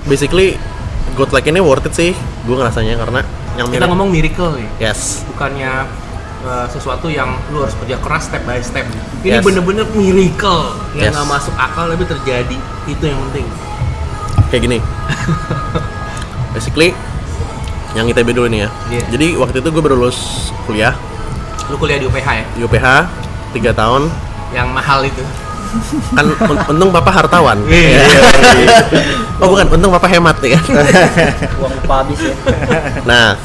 basically God like ini worth it sih, gue ngerasanya karena yang Kita ngomong miracle nih, yes, bukannya sesuatu yang lu harus kerja keras step by step. Ini Yes. bener-bener miracle yang Yes. nggak masuk akal tapi terjadi. Itu yang penting. kayak gini. Basically yang ITB dulu nih ya. Iya. Jadi waktu itu gue baru lulus kuliah Lu kuliah di UPH ya, di UPH 3 tahun. yang mahal itu. Kan untung papa hartawan. Iya. Oh bukan, untung papa hemat ya kan. Uang lupa habis ya. Nah,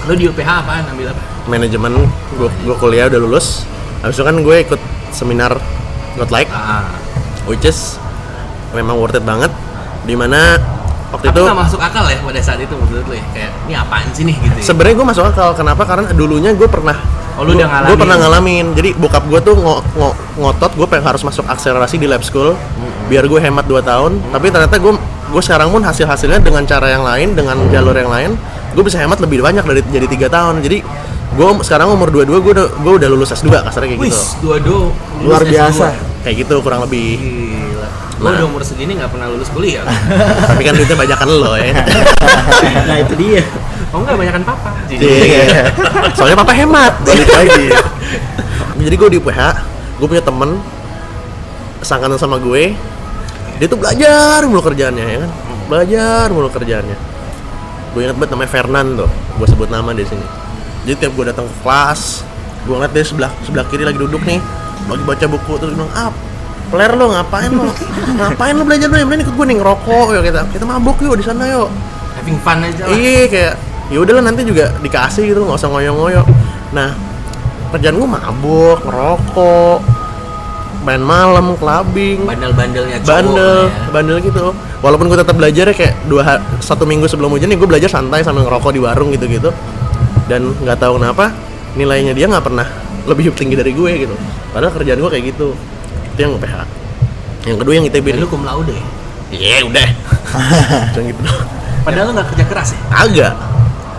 Lu di UPH apaan? Ambil apa? manajemen gue kuliah udah lulus. Habis itu kan gue ikut seminar Godlike, which is memang worth it banget. Dimana waktu Tapi itu nggak masuk akal ya pada saat itu menurut lu ya? Kayak, ini apaan sih nih gitu ya? sebenarnya gue masuk akal. Kenapa? Karena dulunya gue pernah Oh, lu udah ngalamin? Gue pernah ngalamin. Jadi bokap gue tuh ngotot gue pengen harus masuk akselerasi di lab school biar gue hemat 2 tahun. Tapi ternyata gue sekarang pun hasilnya dengan cara yang lain, dengan jalur yang lain, gue bisa hemat lebih banyak dari jadi 3 tahun. Jadi gue sekarang umur 22 gue udah lulus S2 kasarnya kayak gitu. Wis, dua-dua Luar lulus biasa. S2. Kayak gitu kurang lebih. Gila. Lu Nah. udah umur segini nggak pernah lulus kuliah. Tapi kan duitnya banyakan lo ya. Nah itu dia. Oh enggak, banyakan papa. Iya. Soalnya papa hemat. Balik lagi. Jadi gue di UPH, gue punya temen seangkatan sama gue. Dia tuh belajar mulu kerjaannya ya kan. Belajar mulu kerjaannya. Gue inget banget namanya Fernan tuh. Gue sebut nama di sini. Jadi tiap gue datang ke kelas, gue ngeliat dia sebelah kiri lagi duduk nih, lagi baca buku, terus dia bilang, Peler lo ngapain lo? Ngapain lo belajar lo? Yang ikut gue nih ngerokok yuk, kita mabuk yuk di sana yuk. Having fun aja lah. Iya kayak ya udahlah nanti juga dikasih gitu, nggak usah ngoyo-ngoyo. Nah kerjaan gue mabuk, ngerokok, main malam, clubbing, Bandel-bandelnya cowok. bandel gitu. Walaupun gue tetap belajar ya kayak 1 minggu sebelum ujian nih gue belajar santai sambil ngerokok di warung gitu-gitu. Dan nggak tahu kenapa nilainya dia nggak pernah lebih tinggi dari gue gitu. Padahal kerjaan gue kayak gitu. Itu yang PH. Yang kedua yang ITB. Dan lu cum laude ya? Iya udah. Jangan gitu. Padahal lu nggak kerja keras ya? Agak.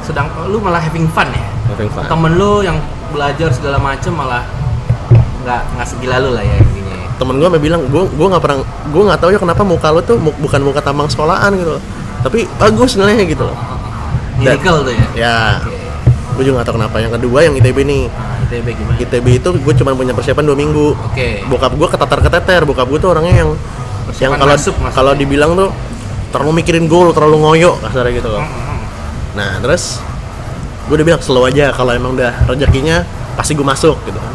Sedang lu malah having fun ya? Having fun. Temen lu yang belajar segala macem malah nggak segila lu lah ya intinya. Temen gue bilang gue nggak tahu ya kenapa muka lo tuh bukan muka tambang sekolahan gitu loh. Tapi bagus nilainya gitu loh. Miracle tuh ya? Ya. Oke. Gue juga nggak tahu kenapa. Yang kedua yang ITB nih. Nah, ITB gimana? ITB itu gue cuma punya persiapan 2 minggu. Oke. Bokap gue keteter. Bokap gue tuh orangnya yang Persiapan kalau masuk maksudnya. kalau dibilang tuh terlalu mikirin goal, terlalu ngoyo kasarnya gitu loh. Nah terus gue udah bilang slow aja, kalau emang udah rezekinya pasti gue masuk gitu kan.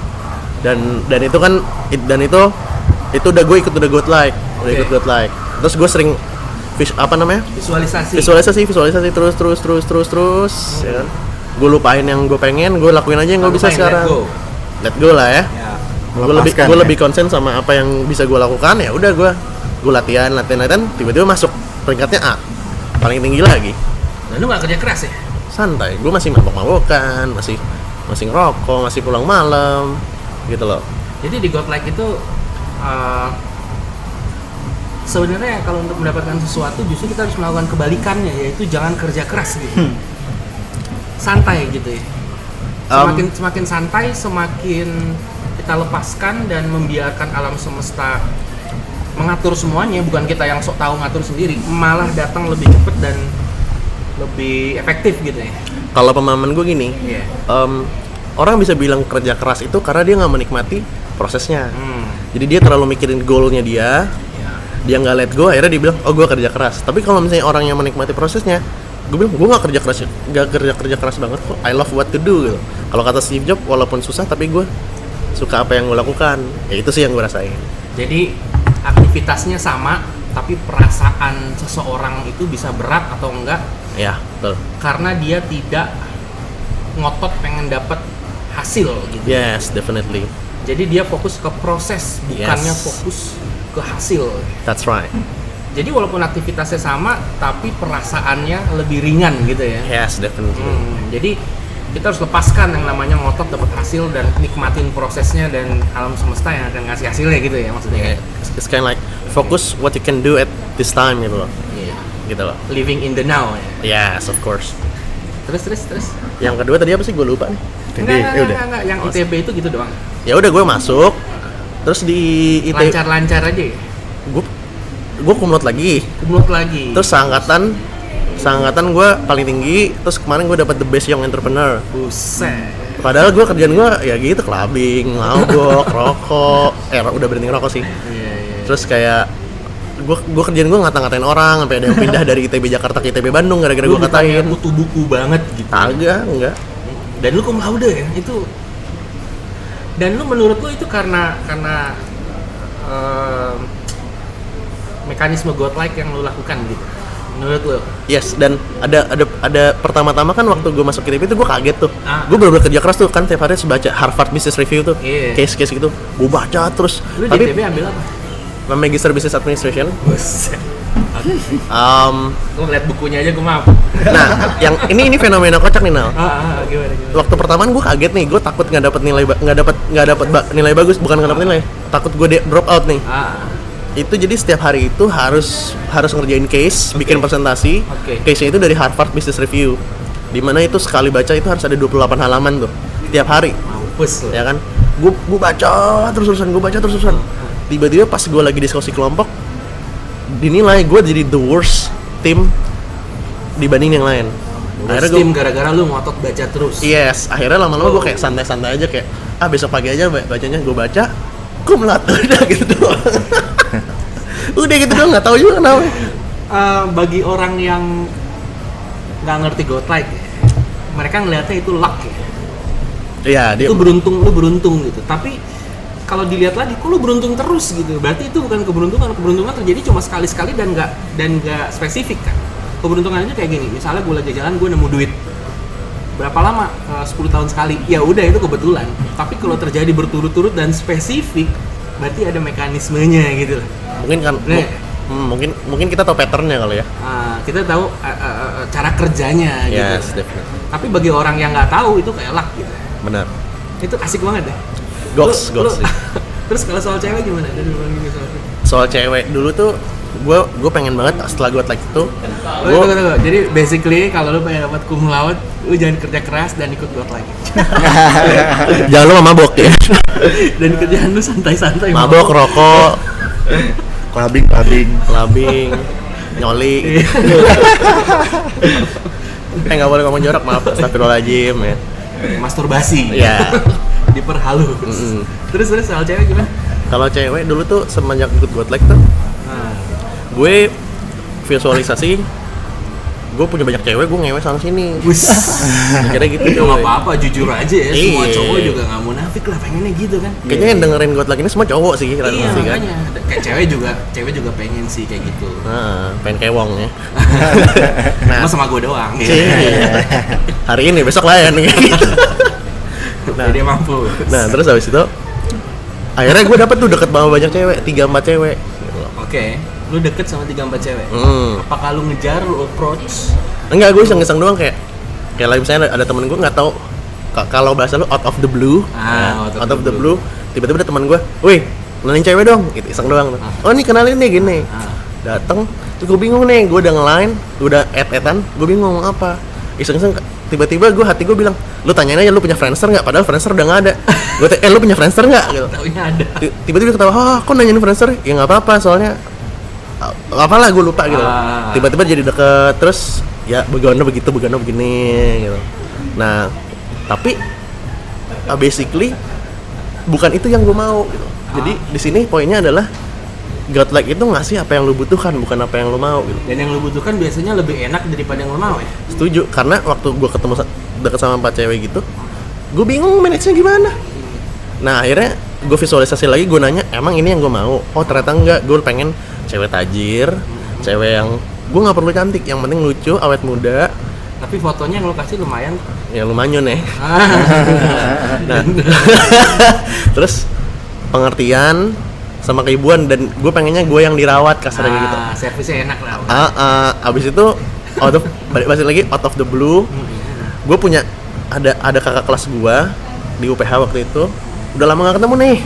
Dan itu kan itu udah gue ikut udah Godlike, Oke. ikut Godlike. Terus gue sering Visualisasi. visualisasi terus ya kan. Gue lupain yang gue pengen, gue lakuin aja yang gue bisa Lupain, sekarang. Let go lah ya. Ya. Gue lebih konsen sama apa yang bisa gue lakukan, ya udah gue latihan tiba-tiba masuk peringkatnya A, paling tinggi lagi. Dan lu nggak kerja keras ya? Santai, gue masih mabok-mabokan, masih ngerokok, masih pulang malam gitu loh. Jadi di Godlike itu sebenarnya kalau untuk mendapatkan sesuatu justru kita harus melakukan kebalikannya, yaitu jangan kerja keras gitu. Santai gitu ya. Semakin santai, semakin kita lepaskan dan membiarkan alam semesta mengatur semuanya, bukan kita yang sok tahu ngatur sendiri, malah datang lebih cepat dan lebih efektif gitu ya. Kalau pemahaman gue gini, Iya. orang bisa bilang kerja keras itu karena dia nggak menikmati prosesnya. Hmm. Jadi dia terlalu mikirin goalnya dia nggak let go, akhirnya dia bilang, oh gue kerja keras. Tapi kalau misalnya orang yang menikmati prosesnya, gue bilang gue nggak kerja keras banget kok. I love what to do gitu. Kalau kata Steve Jobs, walaupun susah tapi gue suka apa yang gue lakukan. Ya itu sih yang gue rasain. Jadi aktivitasnya sama, tapi perasaan seseorang itu bisa berat atau enggak Ya betul. karena dia tidak ngotot pengen dapat hasil gitu. Yes, definitely. Jadi dia fokus ke proses, bukannya Yes. fokus ke hasil. That's right. Jadi walaupun aktivitasnya sama, tapi perasaannya lebih ringan gitu ya. Yes, definitely. Jadi kita harus lepaskan yang namanya ngotot dapat hasil dan nikmatin prosesnya dan alam semesta yang akan ngasih hasilnya gitu ya maksudnya. Yeah, it's kind of like focus what you can do at this time gitu loh. Iya. Gitu loh. Living in the now ya. Yes, of course. Terus. Yang kedua tadi apa sih? Gue lupa nih. Enggak. Yang ITB itu gitu doang. Ya udah gue masuk. Terus di ITB Lancar-lancar aja ya. gue gue kumlot lagi. Terus seangkatan gue paling tinggi. Terus kemarin gue dapat the best young entrepreneur. Buset. Padahal gue kerjaan gue ya gitu, clubbing, mabok, rokok. Udah berhenti ngerokok sih. Iya. Terus kayak gue kerjaan gue ngata-ngatain orang sampai ada yang pindah dari ITB Jakarta ke ITB Bandung gara-gara gue katain. Kutu buku banget gitu. Enggak. Dan lu cum laude ya itu. Dan lu menurut lu itu karena mekanisme godlike yang lu lakukan gitu. Menurut lu? Yes, dan ada pertama-tama kan waktu gue masuk ITB itu gue kaget tuh. Gue bener-bener kerja keras tuh kan, tiap hari harus baca Harvard Business Review tuh. Case-case gitu. Gue baca terus. Lu di ITB ambil apa? Magister Business Administration. Buset. Gue ngeliat bukunya aja gue mampu. Nah, yang ini fenomena kocak nih, Nal. Gimana? Waktu pertama gue kaget nih, gue takut nggak dapet nilai bagus, bukan nggak dapet nilai, takut gue drop out nih. Itu jadi setiap hari itu harus ngerjain case, bikin presentasi. Case-nya itu dari Harvard Business Review. Dimana itu sekali baca itu harus ada 28 halaman tuh, tiap hari. Mampus loh. Ya kan? Gue baca terus-terusan. Tiba-tiba pas gue lagi diskusi kelompok, dinilai gue jadi the worst team dibanding yang lain. Akhirnya tim gara-gara lu ngotot baca terus. Yes, akhirnya lama-lama gue kayak santai-santai aja, kayak besok pagi aja bacanya, gue baca kumlat udah gitu doang. Udah gitu doang, nggak tahu juga kenapa. Bagi orang yang nggak ngerti godlike, mereka ngelihatnya itu luck ya. Iya, dia itu lu beruntung gitu. Tapi kalau dilihat lagi, kok lu beruntung terus gitu. Berarti itu bukan keberuntungan terjadi cuma sekali-sekali dan nggak spesifik kan. Keberuntungannya kayak gini, misalnya gue lagi jalan, gue nemu duit. Berapa lama? 10 tahun sekali. Ya udah, itu kebetulan. Tapi kalau terjadi berturut-turut dan spesifik, berarti ada mekanismenya gitu lah. Mungkin kan mungkin kita tahu patternnya kali ya. Kita tahu cara kerjanya gitu. Yes, definitely. Tapi bagi orang yang nggak tahu itu kayak luck gitu. Benar. Itu asik banget deh. Goks. Terus kalau soal cewek gimana? Soal cewek dulu tuh gue pengen banget setelah gue like itu. Tunggu. Jadi basically kalau lu pengen dapat cum laude, lu jangan kerja keras dan ikut got lagi. Jangan lu mabok ya. Dan kerjaan lu santai-santai. Mabok, rokok, clubbing, nyoli. Nggak boleh ngomong jorok, maaf. Astagfirullahaladzim ya. Masturbasi. Iya. Diperhalus. Terus soal cewek gimana? Kalau cewek dulu tuh semenjak ikut godlike tuh, gue visualisasi gue punya banyak cewek, gue ngewe sana sini. Kira gitu. Ya nggak apa-apa, jujur aja ya. Semua cowok juga nggak munafik lah, pengennya gitu kan. Kayaknya yang dengerin godlike ini semua cowok sih, iya, kan. Kayak cewek juga pengen sih kayak gitu. Pengen kewong ya. Nah, sama gue doang. Hari ini, besok lain gitu. Dia mampu. Nah, terus habis itu akhirnya gue dapet tuh deket sama banyak cewek, 3-4 cewek. Oke. Lu deket sama 3-4 cewek? Apakah lu ngejar, lu approach? Enggak, gue iseng-iseng doang, kayak lagi misalnya ada temen gue nggak tahu kalau bahasa lu out of the blue. Out of the blue. Tiba-tiba ada teman gue, "Wih, kenalin cewek dong." Gitu, iseng doang. "Oh, nih kenalin nih gini." Dateng, terus gue bingung nih, gue udah nge-line, udah add-addan, gue bingung ngomong apa. Iseng-iseng tiba-tiba hati gue bilang, "Lu tanyain aja lu punya Friendster nggak?" Padahal Friendster udah nggak ada. Gue lu punya Friendster nggak? Gitu. Taunya ada. Tiba-tiba ketawa, kok nanyain Friendster? Ya nggak apa-apa, soalnya apalah gue lupa gitu. Tiba-tiba jadi deket, terus ya begono begini gitu. Nah, tapi basically bukan itu yang gue mau gitu. Jadi di sini poinnya adalah godlike itu ngasih apa yang lu butuhkan, bukan apa yang lu mau gitu. Dan yang lu butuhkan biasanya lebih enak daripada yang lu mau ya? Setuju, karena waktu gue ketemu deket sama 4 cewek gitu, gue bingung manage-nya gimana. Nah akhirnya gue visualisasi lagi, gue nanya, emang ini yang gue mau? Oh ternyata enggak, gue pengen cewek tajir, cewek yang gue nggak perlu cantik, yang penting lucu, awet muda. Tapi fotonya yang lu kasih lumayan. Ya lumayan ya. Nah, terus pengertian sama keibuan, dan gue pengennya gue yang dirawat kasarnya gitu. Servisnya enak lah. Abis itu balik lagi out of the blue, gue punya ada kakak kelas gue di UPH waktu itu, udah lama gak ketemu nih.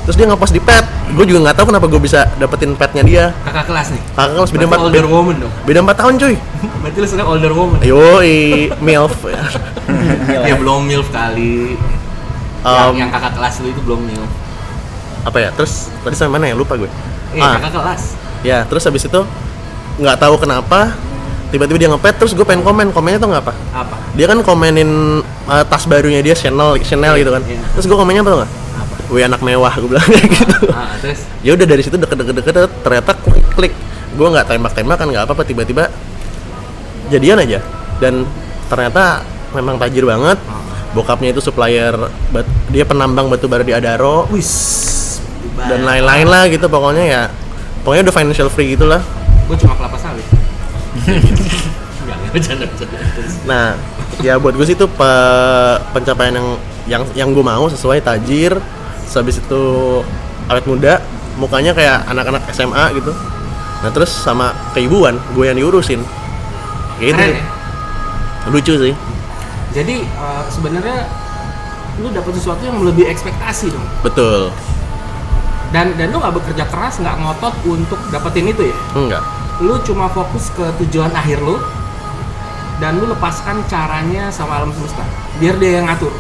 Terus dia ngepost di pet, gue juga nggak tahu kenapa gue bisa dapetin petnya dia. Kakak kelas nih? Kakak kelas beda 4 older woman dong? Beda 4 tahun cuy. Berarti lu seneng older woman? Yoi, MILF. Ya belum MILF kali. Yang kakak kelas lu itu belum MILF. Apa ya, terus tadi sampai mana ya, lupa gue. Kakak kelas. Ya, terus habis itu nggak tahu kenapa tiba-tiba dia ngepet, terus gue pengen komennya tuh nggak apa? Apa? Dia kan komenin tas barunya dia Chanel gitu kan. Iya. Terus gue komennya apa tuh nggak? Apa? Wih anak mewah, gue bilang kayak gitu. Terus Ya udah dari situ deket ternyata klik. Gue nggak tembak-tembakan nggak apa-apa, tiba-tiba jadian aja. Dan ternyata memang tajir banget. Bokapnya itu supplier, dia penambang batu bara di Adaro wis dan lain-lain lah gitu pokoknya ya. Pokoknya udah financial free gitulah. Gue cuma kelapa sawit. Enggak, bercanda. Nah, ya buat gue sih itu pencapaian yang gue mau, sesuai tajir, habis itu awet muda, mukanya kayak anak-anak SMA gitu. Nah terus sama keibuan, gue yang diurusin. Kayak gitu. Keren, ya? Lucu sih. Jadi sebenarnya lu dapat sesuatu yang melebihi ekspektasi dong. Betul. Dan lu nggak bekerja keras, nggak ngotot untuk dapetin itu ya. Enggak. Lu cuma fokus ke tujuan akhir lu dan lu lepaskan caranya sama alam semesta biar dia yang ngatur.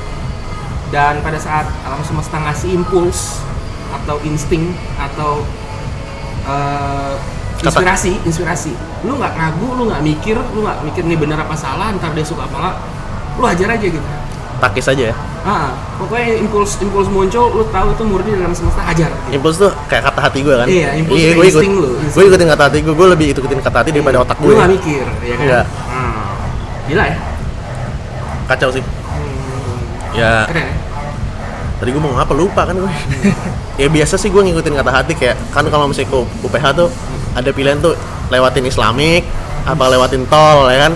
Dan pada saat alam semesta ngasih impuls atau insting atau inspirasi, lu nggak ragu, lu nggak mikir ini benar apa salah, ntar dia suka apa nggak, lu hajar aja gitu. Takis aja ya. Pokoknya impuls muncul, lu tahu itu murni dalam semesta, hajar. Gitu. Impuls tuh kayak kata hati gue kan. Iya, impuls kayak gue insting lu. Gue ikutin kata hati gue lebih ikutin kata hati daripada otak gue. Lu nggak mikir, ya kan? Enggak. Gila ya? Kacau sih. Ya. Keren ya? Tadi gue mau apa lupa kan gue. Ya biasa sih gue ngikutin kata hati, kayak kan kalau misalnya ke UPH tuh ada pilihan tuh lewatin Islamik apa lewatin tol ya kan.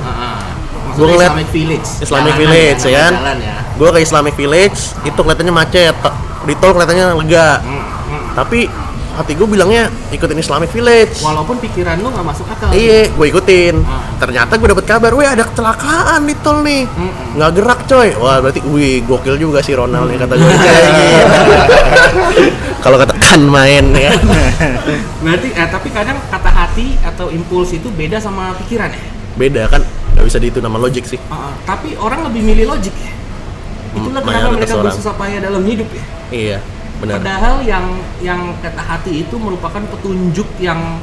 Gue ngeliat Islamic Village ya kan. Gue ke Islamic Village itu kelihatannya macet, di tol kelihatannya lega. Tapi hati gue bilangnya ikutin Islamic Village. Walaupun pikiran lu nggak masuk akal. Iya, gue ikutin. Ternyata gue dapet kabar, wih ada kecelakaan di tol nih, nggak gerak coy. Wah berarti, wih gokil juga si Ronald nih kata gue. Kalau katakan main ya. Berarti, tapi kadang kata hati atau impuls itu beda sama pikiran ya. Beda kan, nggak bisa di itu nama logik sih. Tapi orang lebih milih logik ya. Itulah kenapa mereka bersusah payah dalam hidup ya. Iya, benar. Padahal yang kata hati itu merupakan petunjuk yang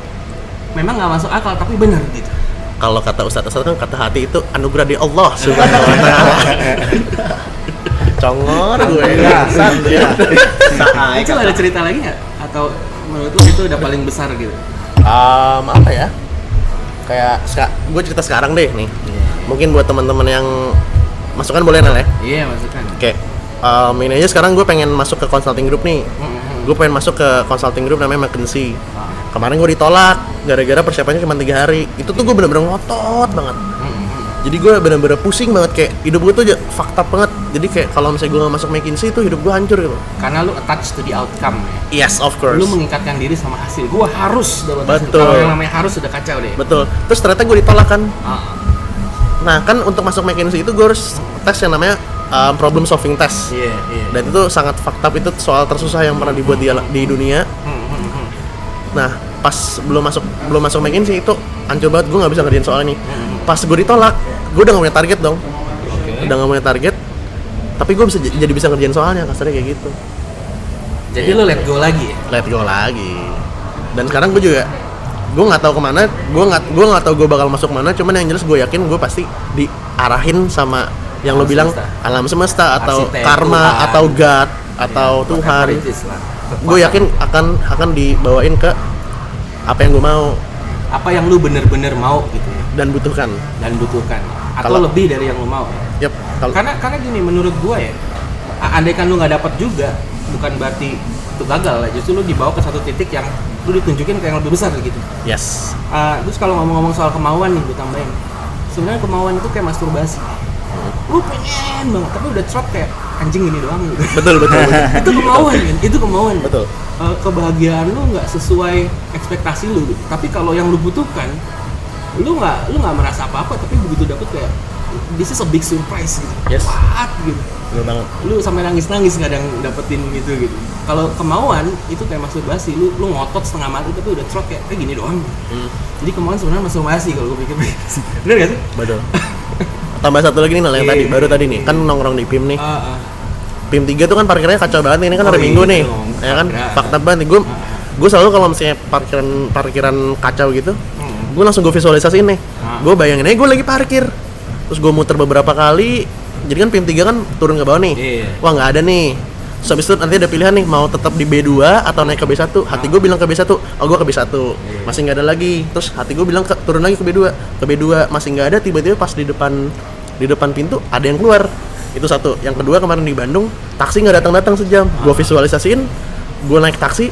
memang nggak masuk akal tapi benar gitu. Kalau kata Ustadz kan kata hati itu anugerah dari Allah Subhanahu wa taala. Congor gue. Itu ada cerita lagi nggak? Atau menurut lu itu udah paling besar gitu? Apa ya? Kayak gue cerita sekarang deh nih. Mungkin buat teman-teman yang masukan boleh Nal ya? Iya, masukan. Kayak ini aja sekarang gue pengen masuk ke consulting group nih. Gue pengen masuk ke consulting group namanya McKinsey. Kemarin gue ditolak gara-gara persiapannya cuma 3 hari. Itu tuh gue bener-bener ngotot banget. Jadi gue bener-bener pusing banget, kayak hidup gue tuh fucked up banget. Jadi kayak kalau misalnya gue gak masuk McKinsey itu hidup gue hancur gitu. Karena lu attached to the outcome ya. Yes, of course. Lu mengikatkan diri sama hasil. Gue harus dapat hasil. Betul. Kalau yang namanya harus udah kacau deh. Betul. Terus ternyata gue ditolak kan. Nah kan untuk masuk McKinsey itu gue harus tes yang namanya problem solving test. Iya. Dan itu sangat fucked up, itu soal tersusah yang pernah dibuat di dunia. Nah pas belum masuk McKinsey itu hancur banget, gue nggak bisa ngerjain soal ini. Pas gue ditolak, gue udah nggak punya target dong. Udah nggak punya target, tapi gue jadi bisa ngerjain soalnya, kasarnya kayak gitu. Jadi lu let go lagi ya? Let go lagi. Dan sekarang gue juga gue nggak tahu kemana, gue nggak tahu gue bakal masuk mana. Cuman yang jelas gue yakin gue pasti diarahin sama yang lo bilang alam semesta atau Arsitek, karma Tuhan, atau God atau Tuhan. Gue yakin akan dibawain ke apa yang gue mau, apa yang lu bener-bener mau gitu ya, dan butuhkan atau lebih dari yang lu mau. Yep. Karena gini, menurut gue ya, andaikan lu nggak dapat juga bukan berarti itu gagal lah, justru lu dibawa ke satu titik yang lu ditunjukin ke yang lebih besar gitu. Yes. Terus kalau ngomong-ngomong soal kemauan nih, gue tambahin, sebenarnya kemauan itu kayak masturbasi. Lu pengen banget tapi udah trot kayak anjing ini doang gitu. Betul. itu kemauan kan? Betul. Kebahagiaan lu nggak sesuai ekspektasi lu gitu. Tapi kalau yang lu butuhkan, lu nggak merasa apa-apa, tapi begitu dapet kayak this is a big surprise gitu. Yes. What gitu. Betul banget. Lu sampai nangis kadang dapetin gitu. Kalau kemauan itu kayak masturbasi, lu ngotot setengah mati tapi udah trot kayak gini doang. Jadi kemauan sebenarnya masturbasi kalau gue pikir. Bener gak sih? Betul. Tambah satu lagi nih Nal, yang baru tadi nih, kan nongkrong di PIM nih. PIM 3 tuh kan parkirnya kacau banget nih, ini kan hari Minggu nih. Ya kan, fakta banget nih. gue selalu kalau misalnya parkiran kacau gitu, gue langsung gue visualisasiin nih. Gue bayangin gue lagi parkir, terus gue muter beberapa kali. Jadi kan PIM 3 kan turun ke bawah nih. Wah nggak ada nih. Terus habis itu nanti ada pilihan nih, mau tetap di B2 atau naik ke B1. Hati gue bilang ke B1, oh gue ke B1. Masih nggak ada lagi. Terus hati gue bilang turun lagi ke B2. Ke B2 masih nggak ada, tiba-tiba pas di depan pintu ada yang keluar. Itu satu. Yang kedua kemarin di Bandung, taksi nggak datang sejam. Gue visualisasiin, gue naik taksi,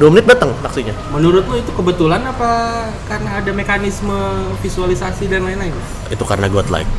2 menit datang taksinya. Menurut lo itu kebetulan apa karena ada mekanisme visualisasi dan lain-lain? Itu karena godlike.